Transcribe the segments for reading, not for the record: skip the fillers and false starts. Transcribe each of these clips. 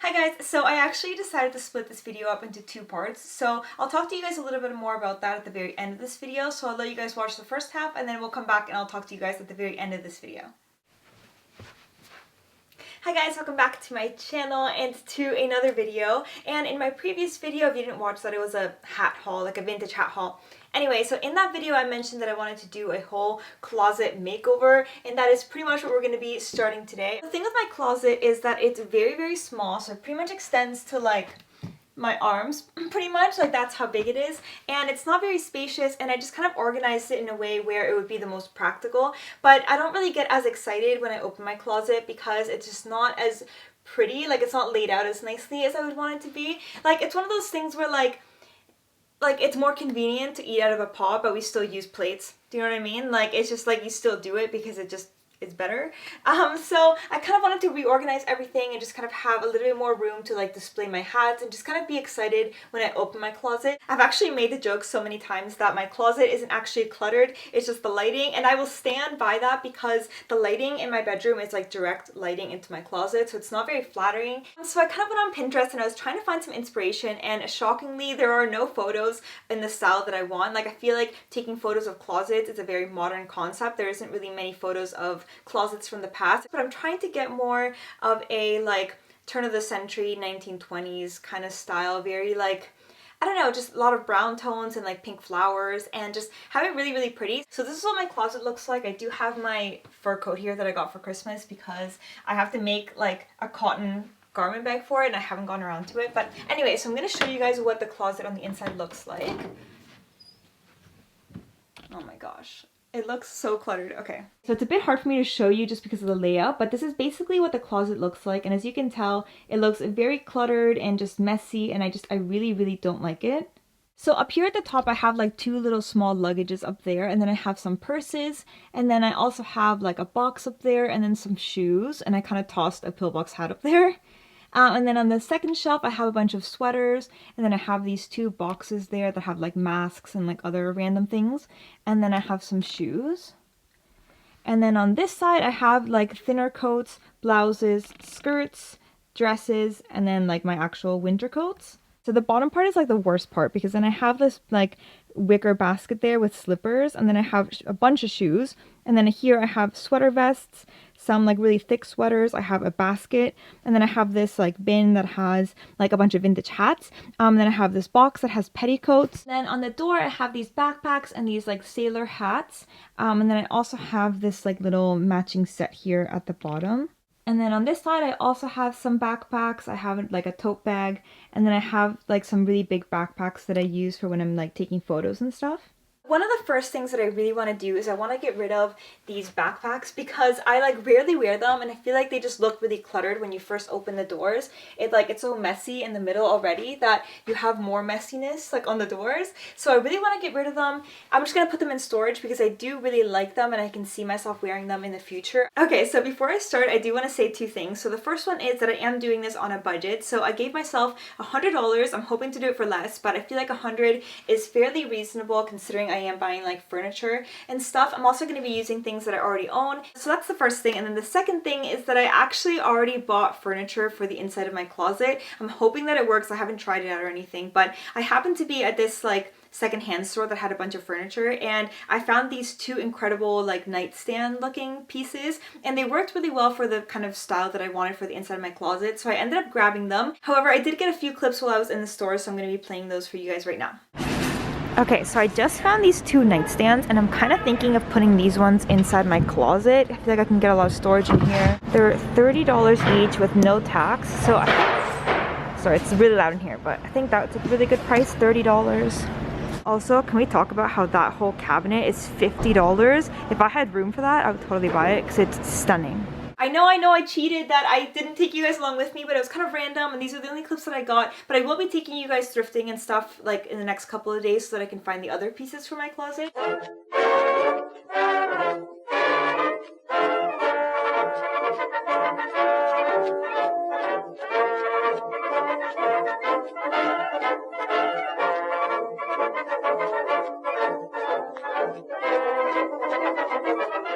Hi guys, so I actually decided to split this video up into two parts, so I'll talk to you guys a little bit more about that at the very end of this video, so I'll let you guys watch the first half and then we'll come back and I'll talk to you guys at the very end of this video. Hi guys, welcome back to my channel and to another video. And in my previous video, if you didn't watch that, it was a hat haul, like a vintage hat haul. Anyway, so in that video I mentioned that I wanted to do a whole closet makeover, and that is pretty much what we're going to be starting today. The thing with my closet is that it's very, very small, so it pretty much extends to like my arms, pretty much, like that's how big it is, and it's not very spacious, and I just kind of organized it in a way where it would be the most practical, but I don't really get as excited when I open my closet because it's just not as pretty, like it's not laid out as nicely as I would want it to be. Like it's one of those things where like it's more convenient to eat out of a pot, but we still use plates. Do you know what I mean? Like it's just like you still do it because it's better. So I kind of wanted to reorganize everything and just kind of have a little bit more room to like display my hats and just kind of be excited when I open my closet. I've actually made the joke so many times that my closet isn't actually cluttered, it's just the lighting, and I will stand by that because the lighting in my bedroom is like direct lighting into my closet, so it's not very flattering. So I kind of went on Pinterest and I was trying to find some inspiration, and shockingly there are no photos in the style that I want. Like I feel like taking photos of closets is a very modern concept. There isn't really many photos of closets from the past, but I'm trying to get more of a like turn of the century 1920s kind of style, very like, I don't know, just a lot of brown tones and like pink flowers, and just have it really, really pretty. So this is what my closet looks like. I do have my fur coat here that I got for Christmas because I have to make like a cotton garment bag for it and I haven't gone around to it. But anyway, so I'm going to show you guys what the closet on the inside looks like. Oh my gosh. It looks so cluttered. Okay. So it's a bit hard for me to show you just because of the layout, but this is basically what the closet looks like. And as you can tell, it looks very cluttered and just messy, and I really, really don't like it. So up here at the top, I have like two little small luggages up there, and then I have some purses, and then I also have like a box up there, and then some shoes, and I kind of tossed a pillbox hat up there. And then on the second shelf, I have a bunch of sweaters, and then I have these two boxes there that have like masks and like other random things, and then I have some shoes. And then on this side, I have like thinner coats, blouses, skirts, dresses, and then like my actual winter coats. So the bottom part is like the worst part because then I have this like wicker basket there with slippers, and then I have a bunch of shoes, and then here I have sweater vests, some like really thick sweaters, I have a basket, and then I have this like bin that has like a bunch of vintage hats, then I have this box that has petticoats. Then on the door I have these backpacks and these like sailor hats, and then I also have this like little matching set here at the bottom. And then on this side, I also have some backpacks. I have like a tote bag, and then I have like some really big backpacks that I use for when I'm like taking photos and stuff. One of the first things that I really want to do is I want to get rid of these backpacks because I like rarely wear them, and I feel like they just look really cluttered when you first open the doors. It's so messy in the middle already that you have more messiness like on the doors. So I really want to get rid of them. I'm just going to put them in storage because I do really like them and I can see myself wearing them in the future. Okay, so before I start, I do want to say two things. So the first one is that I am doing this on a budget. So I gave myself $100. I'm hoping to do it for less, but I feel like $100 is fairly reasonable considering I am buying like furniture and stuff. I'm also going to be using things that I already own. So that's the first thing. And then the second thing is that I actually already bought furniture for the inside of my closet. I'm hoping that it works. I haven't tried it out or anything, but I happened to be at this like secondhand store that had a bunch of furniture, and I found these two incredible like nightstand looking pieces, and they worked really well for the kind of style that I wanted for the inside of my closet, so I ended up grabbing them. However, I did get a few clips while I was in the store, so I'm going to be playing those for you guys right now. Okay, so I just found these two nightstands, and I'm kind of thinking of putting these ones inside my closet. I feel like I can get a lot of storage in here. They're $30 each with no tax, so I think, sorry, it's really loud in here, but I think that's a really good price, $30. Also, can we talk about how that whole cabinet is $50? If I had room for that, I would totally buy it because it's stunning. I know I cheated that I didn't take you guys along with me, but it was kind of random and these are the only clips that I got. But I will be taking you guys thrifting and stuff like in the next couple of days so that I can find the other pieces for my closet.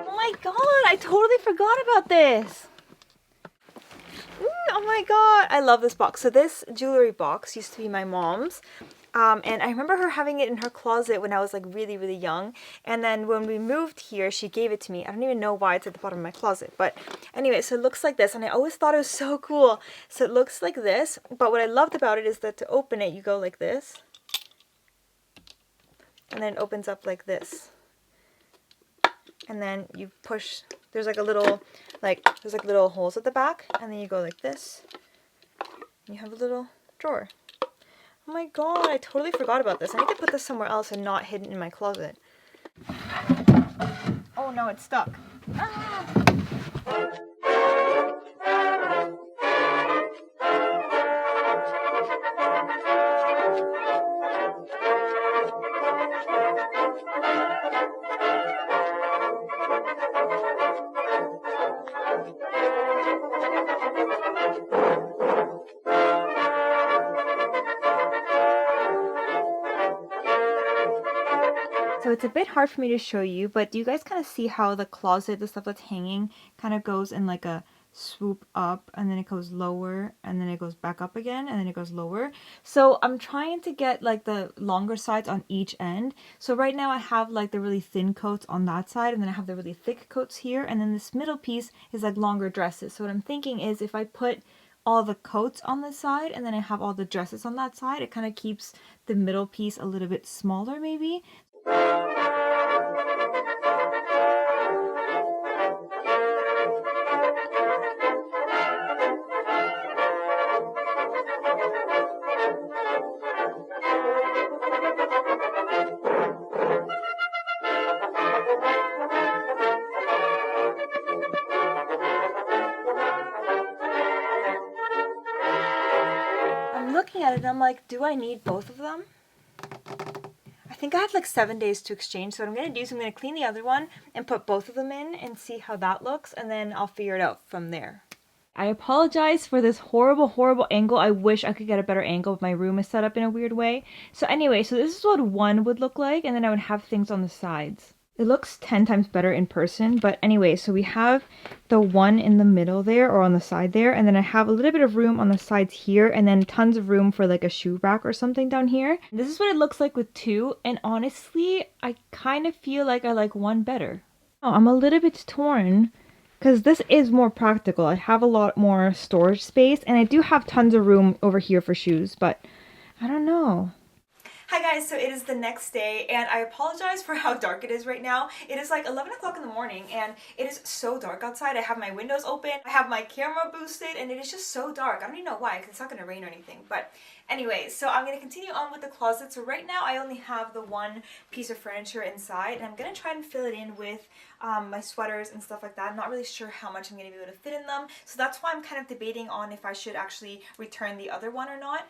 Oh my god, I totally forgot about this. Oh my my god, I love this box. So this jewelry box used to be my mom's. And I remember her having it in her closet when I was like really, really young. And then when we moved here, she gave it to me. I don't even know why it's at the bottom of my closet. But anyway, so it looks like this. And I always thought it was so cool. So it looks like this. But what I loved about it is that to open it, you go like this. And then it opens up like this. And then you push, there's like a little, there's like little holes at the back. And then you go like this. You have a little drawer. Oh my god, I totally forgot about this. I need to put this somewhere else and not hidden in my closet. Oh no, it's stuck. Ah! So it's a bit hard for me to show you, but do you guys kind of see how the closet, the stuff that's hanging, kind of goes in like a swoop up, and then it goes lower, and then it goes back up again, and then it goes lower. So I'm trying to get like the longer sides on each end. So right now I have like the really thin coats on that side, and then I have the really thick coats here, and then this middle piece is like longer dresses. So what I'm thinking is if I put all the coats on this side and then I have all the dresses on that side, it kind of keeps the middle piece a little bit smaller maybe. I'm looking at it and I'm like, do I need both of them? I think I have like 7 days to exchange, so what I'm going to do is I'm going to clean the other one and put both of them in and see how that looks, and then I'll figure it out from there. I apologize for this horrible, horrible angle. I wish I could get a better angle, but my room is set up in a weird way. So anyway, so this is what one would look like, and then I would have things on the sides. It looks 10 times better in person, but anyway, so we have the one in the middle there, or on the side there, and then I have a little bit of room on the sides here, and then tons of room for like a shoe rack or something down here. This is what it looks like with two, and honestly, I kind of feel like I like one better. Oh, I'm a little bit torn, because this is more practical. I have a lot more storage space, and I do have tons of room over here for shoes, but I don't know. Hi guys, so it is the next day, and I apologize for how dark it is right now. It is like 11 o'clock in the morning, and it is so dark outside. I have my windows open, I have my camera boosted, and it is just so dark. I don't even know why, because it's not going to rain or anything. But anyway, so I'm going to continue on with the closet. So right now I only have the one piece of furniture inside, and I'm going to try and fill it in with my sweaters and stuff like that. I'm not really sure how much I'm going to be able to fit in them, so that's why I'm kind of debating on if I should actually return the other one or not.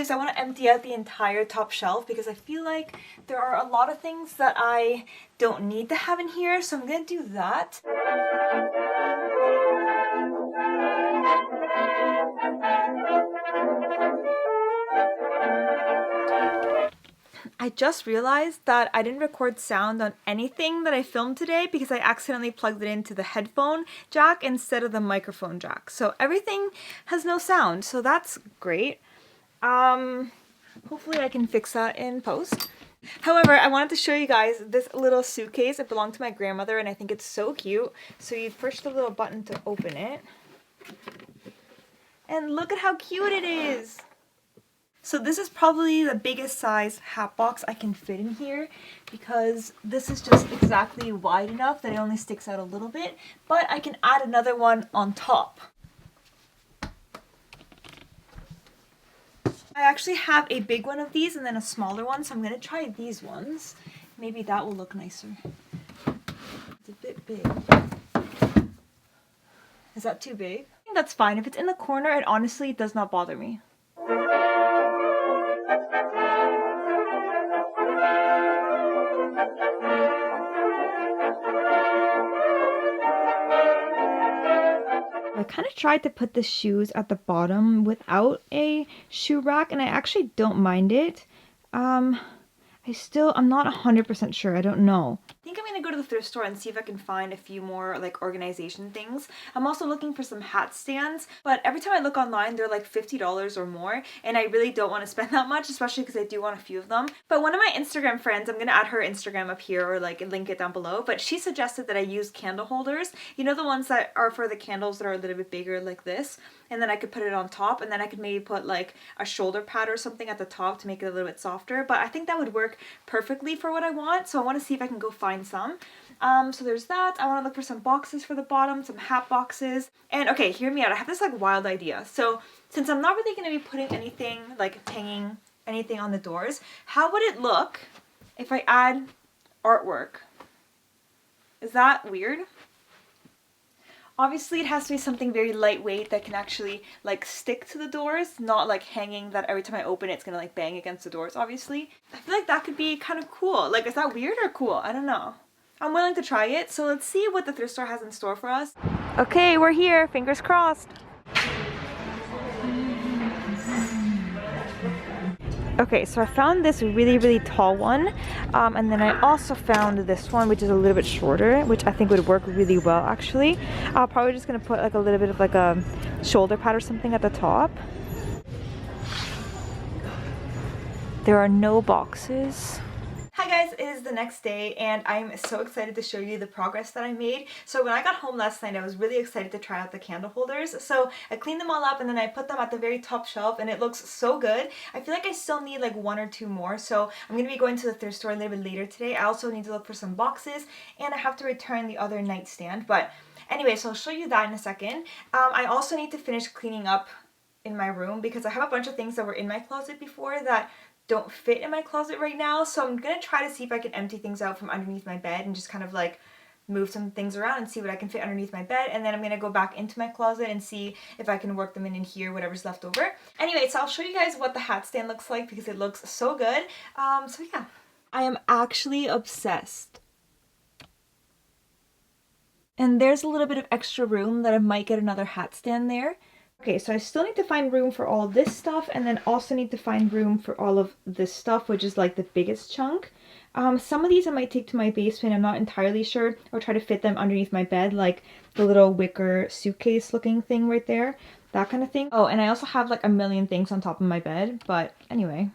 I want to empty out the entire top shelf because I feel like there are a lot of things that I don't need to have in here, so I'm going to do that. I just realized that I didn't record sound on anything that I filmed today because I accidentally plugged it into the headphone jack instead of the microphone jack. So everything has no sound, so that's great. Hopefully I can fix that in post. However, I wanted to show you guys this little suitcase. It belonged to my grandmother and I think it's so cute. So you push the little button to open it. And look at how cute it is! So this is probably the biggest size hat box I can fit in here because this is just exactly wide enough that it only sticks out a little bit, but I can add another one on top. I actually have a big one of these and then a smaller one, so I'm going to try these ones. Maybe that will look nicer. It's a bit big. Is that too big? I think that's fine. If it's in the corner, it honestly does not bother me. I kind of tried to put the shoes at the bottom without a shoe rack, and I actually don't mind it. I'm not 100% sure. I don't know. I think I'm gonna go to the thrift store and see if I can find a few more like organization things. I'm also looking for some hat stands, but every time I look online, they're like $50 or more, and I really don't want to spend that much, especially because I do want a few of them. But one of my Instagram friends, I'm gonna add her Instagram up here or like link it down below, but she suggested that I use candle holders. You know, the ones that are for the candles that are a little bit bigger like this, and then I could put it on top, and then I could maybe put like a shoulder pad or something at the top to make it a little bit softer. But I think that would work perfectly for what I want, so I want to see if I can go find some. So there's that. I want to look for some boxes for the bottom, some hat boxes. And okay, hear me out. I have this like wild idea. So since I'm not really going to be putting anything, like hanging anything on the doors, how would it look if I add artwork? Is that weird? Obviously, it has to be something very lightweight that can actually like stick to the doors, not like hanging that every time I open it, it's gonna like bang against the doors, obviously. I feel like that could be kind of cool. Like, is that weird or cool? I don't know. I'm willing to try it, so let's see what the thrift store has in store for us. Okay, we're here. Fingers crossed. Okay, so I found this really tall one, and then I also found this one, which is a little bit shorter, which I think would work really well actually. I'm probably just gonna put like a little bit of like a shoulder pad or something at the top. There are no boxes. Hi guys, it is the next day and I'm so excited to show you the progress that I made. So when I got home last night, I was really excited to try out the candle holders. So I cleaned them all up and then I put them at the very top shelf and it looks so good. I feel like I still need like one or two more, so I'm going to be going to the thrift store a little bit later today. I also need to look for some boxes and I have to return the other nightstand. But anyway, so I'll show you that in a second. I also need to finish cleaning up in my room because I have a bunch of things that were in my closet before that don't fit in my closet right now, so I'm gonna try to see if I can empty things out from underneath my bed and just kind of like move some things around and see what I can fit underneath my bed, and then I'm gonna go back into my closet and see if I can work them in here, whatever's left over. Anyway, so I'll show you guys what the hat stand looks like because it looks so good. So yeah, I am actually obsessed. And there's a little bit of extra room that I might get another hat stand there. Okay, so I still need to find room for all this stuff and then also need to find room for all of this stuff, which is like the biggest chunk. Some of these I might take to my basement, I'm not entirely sure, or try to fit them underneath my bed, like the little wicker suitcase looking thing right there, that kind of thing. Oh, and I also have like a million things on top of my bed, but anyway.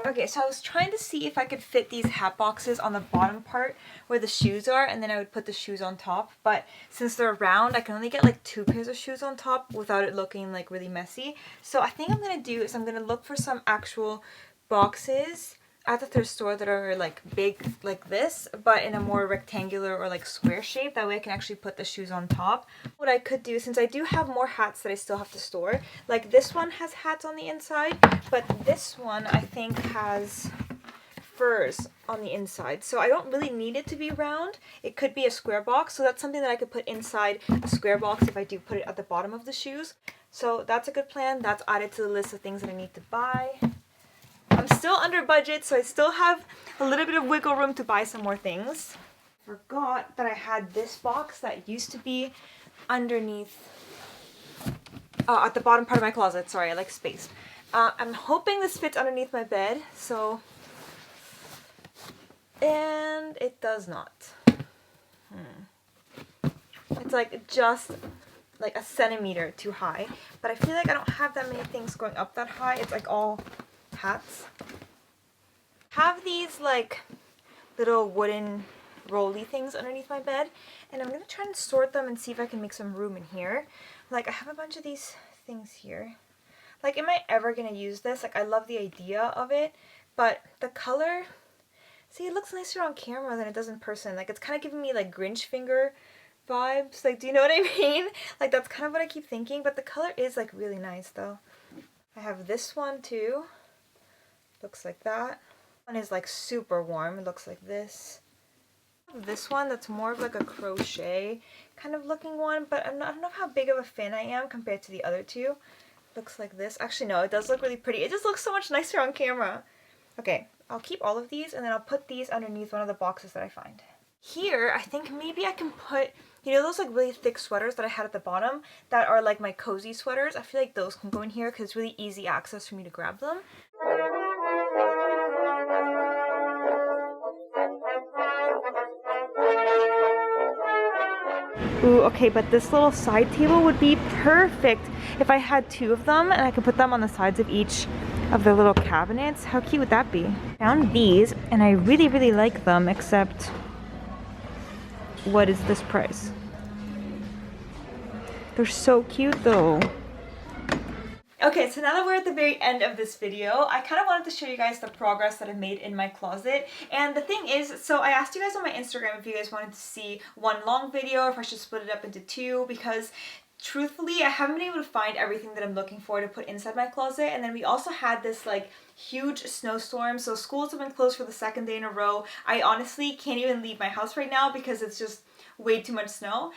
Okay, so I was trying to see if I could fit these hat boxes on the bottom part where the shoes are, and then I would put the shoes on top, but since they're round, I can only get like 2 pairs of shoes on top without it looking like really messy. So I think I'm gonna do is I'm gonna look for some actual boxes at the thrift store that are like big like this, but in a more rectangular or like square shape. That way I can actually put the shoes on top. What I could do, since I do have more hats that I still have to store, like this one has hats on the inside, but this one I think has furs on the inside, so I don't really need it to be round. It could be a square box, so that's something that I could put inside a square box if I do put it at the bottom of the shoes. So that's a good plan. That's added to the list of things that I need to buy. I'm still under budget, so I still have a little bit of wiggle room to buy some more things. Forgot that I had this box that used to be underneath, at the bottom part of my closet. Sorry, I like space. I'm hoping this fits underneath my bed, so, and it does not. It's like just like a centimeter too high, but I feel like I don't have that many things going up that high. It's like all hats. Have these like little wooden rolly things underneath my bed, and I'm gonna try and sort them and see if I can make some room in here. Like, I have a bunch of these things here. Like, am I ever gonna use this? Like, I love the idea of it, but the color, see, it looks nicer on camera than it does in person. Like, it's kind of giving me like Grinch finger vibes. Like, do you know what I mean? Like, that's kind of what I keep thinking, but the color is like really nice though. I have this one too. Looks like that. One is like super warm. It looks like this. This one that's more of like a crochet kind of looking one, but I don't know how big of a fan I am compared to the other two. looks like this. Actually, no, it does look really pretty. It just looks so much nicer on camera. Okay, I'll keep all of these and then I'll put these underneath one of the boxes that I find. Here, I think maybe I can put, you know, those like really thick sweaters that I had at the bottom that are like my cozy sweaters. I feel like those can go in here because it's really easy access for me to grab them. Ooh, okay, but this little side table would be perfect if I had two of them and I could put them on the sides of each of the little cabinets. How cute would that be? Found these and I really, really like them, except what is this price? They're so cute though. Okay, so now that we're at the very end of this video, I kind of wanted to show you guys the progress that I've made in my closet. And the thing is, so I asked you guys on my Instagram if you guys wanted to see one long video or if I should split it up into two, because truthfully, I haven't been able to find everything that I'm looking for to put inside my closet. And then we also had this like huge snowstorm, so schools have been closed for the second day in a row. I honestly can't even leave my house right now because it's just way too much snow.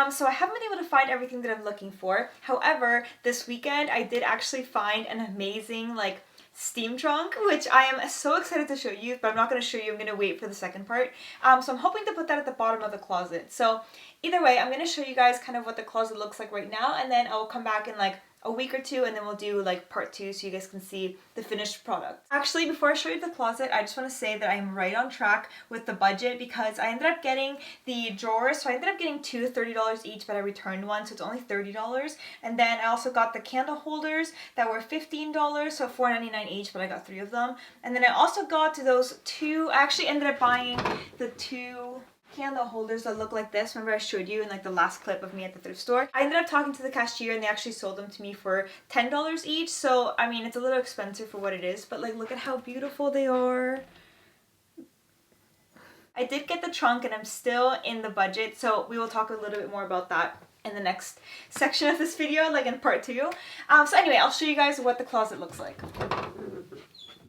So I haven't been able to find everything that I'm looking for. However, this weekend I did actually find an amazing like steam trunk, which I am so excited to show you, but I'm not going to show you. I'm going to wait for the second part. So I'm hoping to put that at the bottom of the closet. So either way, I'm going to show you guys kind of what the closet looks like right now, and then I'll come back in like a week or two and then we'll do like part two so you guys can see the finished product. Actually, before I show you the closet, I just want to say that I'm right on track with the budget because I ended up getting the drawers. So I ended up getting two $30 each, but I returned one, so it's only $30. And then I also got the candle holders that were $15, so $4.99 each, but I got 3 of them. And then I also got those two, I actually ended up buying the 2 candle holders that look like this. Remember I showed you in like the last clip of me at the thrift store? I ended up talking to the cashier and they actually sold them to me for $10 each. So I mean, it's a little expensive for what it is, but like look at how beautiful they are. I did get the trunk and I'm still in the budget, so we will talk a little bit more about that in the next section of this video, like in part 2. So anyway, I'll show you guys what the closet looks like.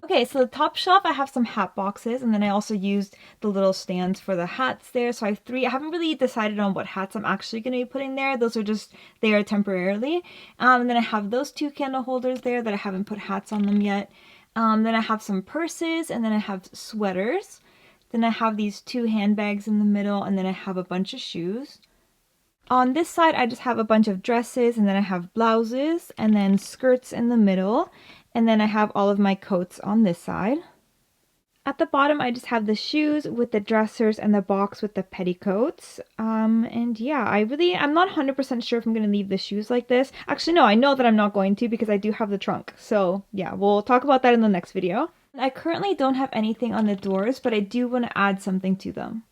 Okay, so the top shelf, I have some hat boxes, and then I also used the little stands for the hats there. So I have 3. I haven't really decided on what hats I'm actually going to be putting there. Those are just there temporarily. And then I have those 2 candle holders there that I haven't put hats on them yet. Then I have some purses, and then I have sweaters. Then I have these 2 handbags in the middle, and then I have a bunch of shoes. On this side, I just have a bunch of dresses, and then I have blouses, and then skirts in the middle. And then I have all of my coats on this side. At the bottom, I just have the shoes with the dressers and the box with the petticoats. And yeah, I'm not 100% sure if I'm going to leave the shoes like this. Actually, no, I know that I'm not going to because I do have the trunk. So yeah, we'll talk about that in the next video. I currently don't have anything on the doors, but I do want to add something to them.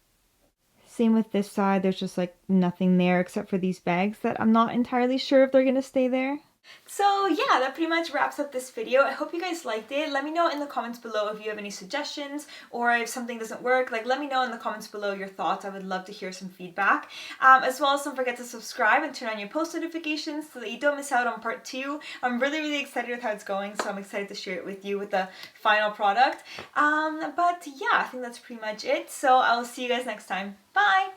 Same with this side, there's just like nothing there except for these bags that I'm not entirely sure if they're going to stay there. So yeah, that pretty much wraps up this video. I hope you guys liked it. Let me know in the comments below if you have any suggestions or if something doesn't work. Like, let me know in the comments below your thoughts. I would love to hear some feedback. As well as don't forget to subscribe and turn on your post notifications so that you don't miss out on part 2. I'm really excited with how it's going, so I'm excited to share it with you with the final product. But yeah, I think that's pretty much it. So I'll see you guys next time. Bye!